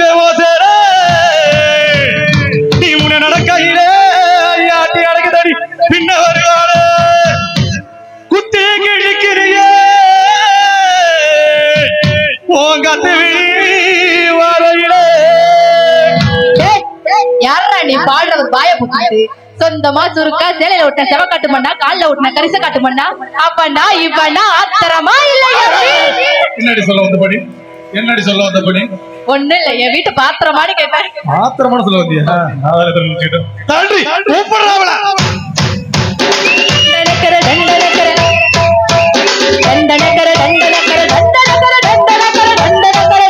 அன்பே ஓசேர நீ முன்ன நடக்கையிலே ஐயாட்டி அடக்குதடி பின்ன வருவாரு குத்தி கிழிக்கிறியே உங்கத்து வரையிலே. யாரா நீ பாடுறது பாய புக்கிட்டு சொந்தமா சுருக்கா சேலையில விட்ட செவ காட்டு மண்ணா கால்ல விட்ட கரிச காட்டு மண்ணா அப்பண்ணா இப்பண்ணா ஆத்திரமா இல்லையா? என்னடி சொல்ல வந்த படி என்னடி சொல்ல வந்த படி? ஒண்ணு இல்ல என் வீட்டு பாத்திரமானு கேட்டேன். ஆத்திரமான சொல்ல வந்தியா? நான் வேற தெரிஞ்சுக்கிட்டேன். தள்ளி கூப்பிடுறாவள டண்டனக்கர டண்டனக்கர டண்டனக்கர டண்டனக்கர டண்டனக்கர டண்டனக்கர டண்டனக்கர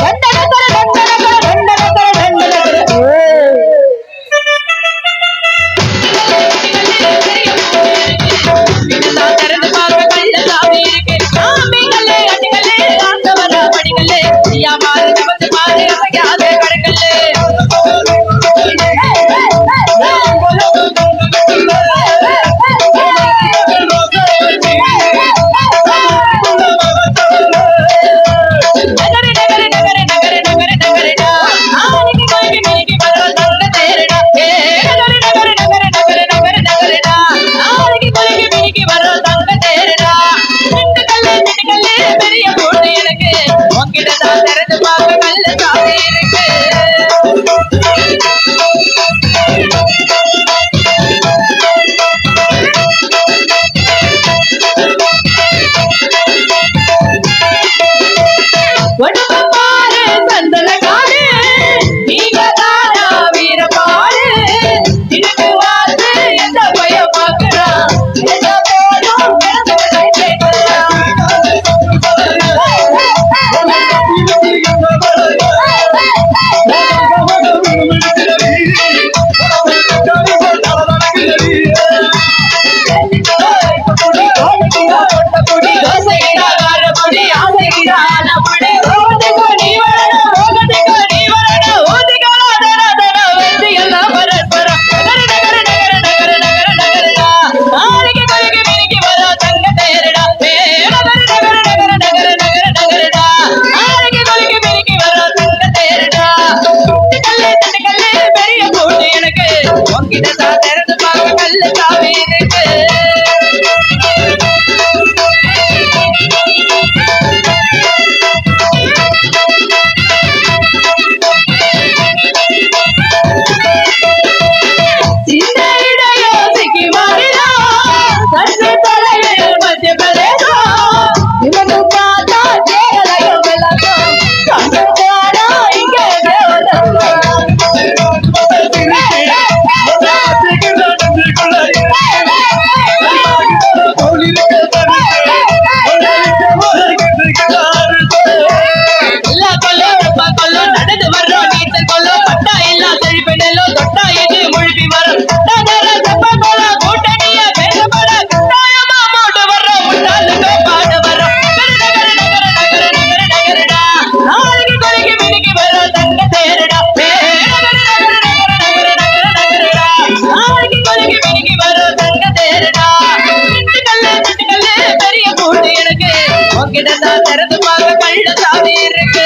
டண்டனக்கர டண்டனக்கர டண்டனக்கர டண்டனக்கர திறந்து பார்க்க கள்ள சாமி இருக்கு சாமிகளே அடிகளே ஆண்டவரா படிகளே ஐயா மாறு நமது மாறு அசையாதே கடகளே திறந்து பார்க்க கள்ள சாமி இருக்கு